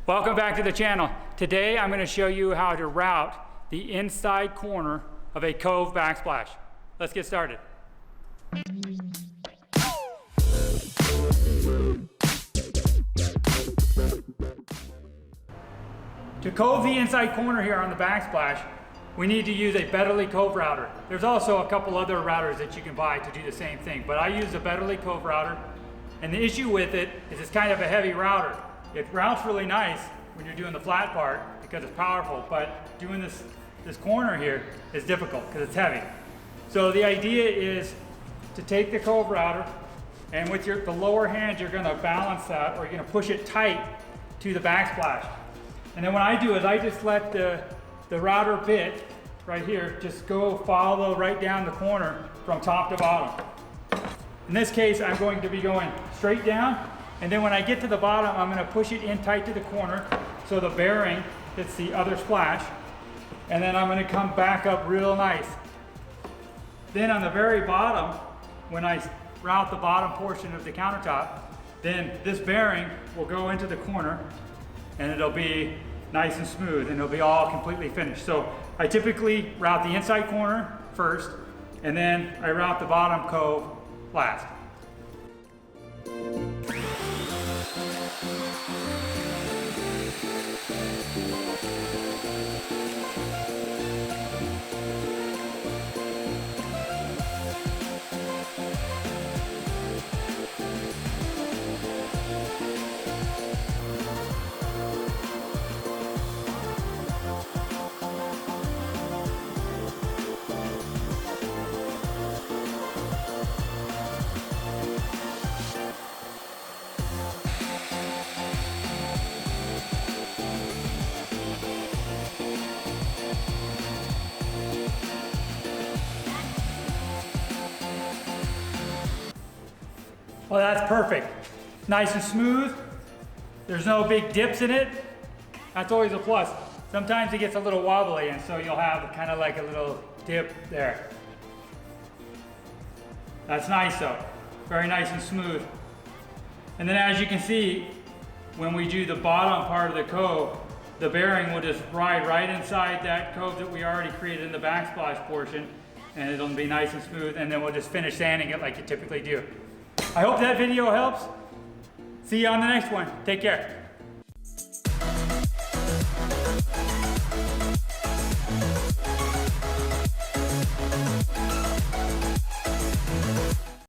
Welcome back to the channel. Today I'm going to show you how to route the inside corner of a Cove backsplash. Let's get started. To cove the inside corner here on the backsplash, we need to use a Betterly Cove router. There's also a couple other routers that you can buy to do the same thing, but I use the Betterly Cove router, and the issue with it is it's kind of a heavy router. It routes really nice when you're doing the flat part because it's powerful, but doing this corner here is difficult because it's heavy. So the idea is to take the Cove router, and with the lower hand you're going to balance that, or you're going to push it tight to the backsplash. And then what I do is I just let the router bit right here just go follow right down the corner from top to bottom. In this case, I'm going to be going straight down, and then when I get to the bottom, I'm going to push it in tight to the corner so the bearing hits the other splash, and then I'm going to come back up real nice. Then on the very bottom, when I route the bottom portion of the countertop, then this bearing will go into the corner, and it'll be nice and smooth, and it'll be all completely finished. So I typically route the inside corner first, and then I route the bottom cove last. Well, that's perfect. Nice and smooth. There's no big dips in it. That's always a plus. Sometimes it gets a little wobbly, and so you'll have kind of like a little dip there. That's nice though. Very nice and smooth. And then as you can see, when we do the bottom part of the cove, the bearing will just ride right inside that cove that we already created in the backsplash portion, and it'll be nice and smooth, and then we'll just finish sanding it like you typically do. I hope that video helps. See you on the next one. Take care.